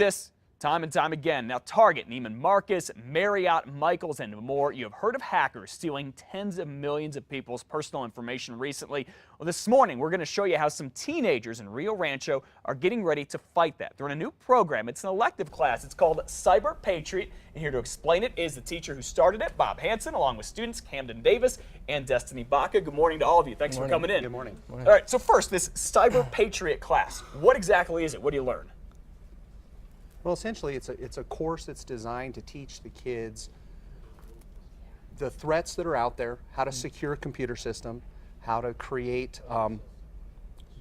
this time and time again. Now, Target, Neiman Marcus, Marriott, Michaels, and more. You have heard of hackers stealing tens of millions of people's personal information recently. Well, this morning, we're going to show you how some teenagers in Rio Rancho are getting ready to fight that. They're in a new program. It's an elective class. It's called Cyber Patriot. And here to explain it is the teacher who started it, Bob Hansen, along with students Camden Davis and Destiny Baca. Good morning to all of you. Thanks for coming in. Good morning. All right, so first, this Cyber Patriot class. What exactly is it? What do you learn? Well, essentially, it's a course that's designed to teach the kids the threats that are out there, how to secure a computer system, how to create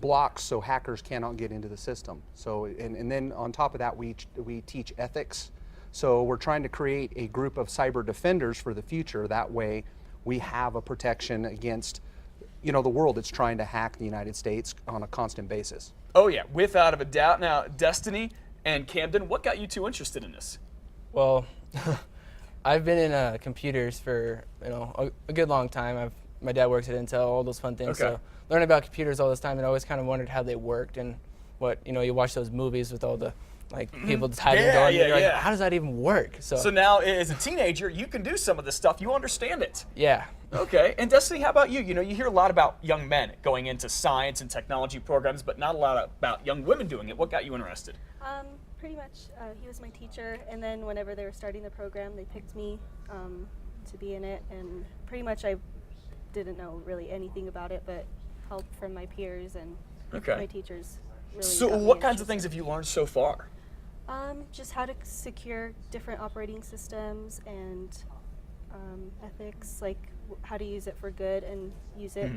blocks so hackers cannot get into the system. So, and then on top of that, we teach ethics. So we're trying to create a group of cyber defenders for the future. That way, we have a protection against, the world that's trying to hack the United States on a constant basis. Oh yeah, without a doubt. Now, Destiny and Camden, what got you two interested in this? Well, I've been in computers for a good long time. My dad works at Intel, all those fun things. Okay. So learning about computers all this time, and I always kind of wondered how they worked and what you watch those movies with all the people just hiding going. Yeah, Like, how does that even work? So now, as a teenager, you can do some of this stuff. You understand it. Yeah. Okay. And Destiny, how about you? You hear a lot about young men going into science and technology programs, but not a lot about young women doing it. What got you interested? Pretty much, he was my teacher, and then whenever they were starting the program, they picked me to be in it, and pretty much I didn't know really anything about it, but help from my peers and my teachers really So got me what kinds of interested. things have you learned so far? Just how to secure different operating systems and ethics, like how to use it for good and use it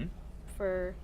for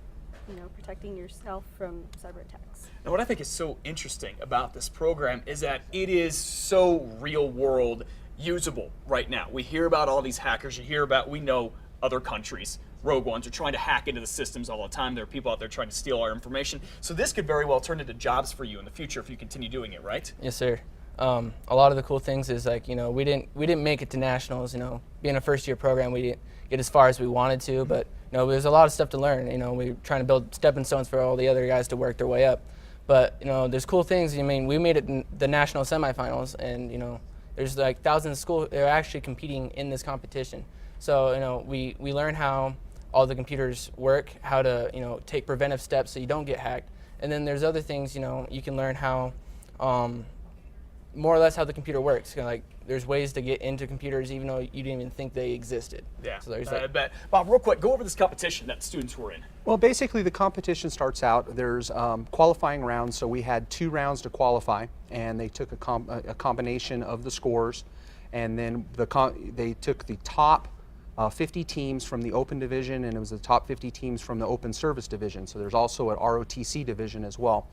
protecting yourself from cyber attacks. And what I think is so interesting about this program is that it is so real world usable right now. We hear about all these hackers. We know other countries, rogue ones, are trying to hack into the systems all the time. There are people out there trying to steal our information. So this could very well turn into jobs for you in the future if you continue doing it, right? Yes, sir. A lot of the cool things is we didn't make it to nationals. Being a first year program, we didn't get as far as we wanted to, but there's a lot of stuff to learn. We're trying to build stepping stones for all the other guys to work their way up. But there's cool things. We made it in the national semifinals, and there's like thousands of schools that are actually competing in this competition. So we learn how all the computers work, how to take preventive steps so you don't get hacked. And then there's other things. You can learn how more or less how the computer works. There's ways to get into computers even though you didn't even think they existed. Yeah, so there's I bet. Bob, real quick, go over this competition that the students were in. Well, basically the competition starts out, there's qualifying rounds, so we had 2 rounds to qualify, and they took a combination of the scores, and then they took the top 50 teams from the open division, and it was the top 50 teams from the open service division, so there's also an ROTC division as well.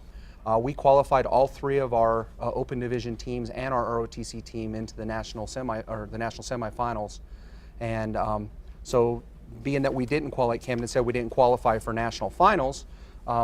We qualified all 3 of our open division teams and our ROTC team into the national semifinals, and so being that we didn't qualify, like Camden said, we didn't qualify for national finals.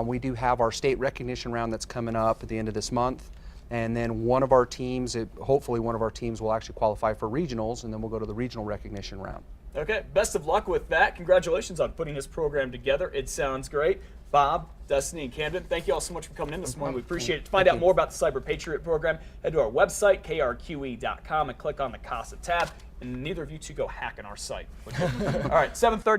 We do have our state recognition round that's coming up at the end of this month, and then one of our teams, hopefully one of our teams will actually qualify for regionals, and then we'll go to the regional recognition round. Okay, best of luck with that. Congratulations on putting this program together. It sounds great. Bob, Destiny, and Camden, thank you all so much for coming in this morning. We appreciate it. To find out more about the Cyber Patriot program, head to our website, krqe.com, and click on the CASA tab. And neither of you two go hacking our site. All right, 7:30.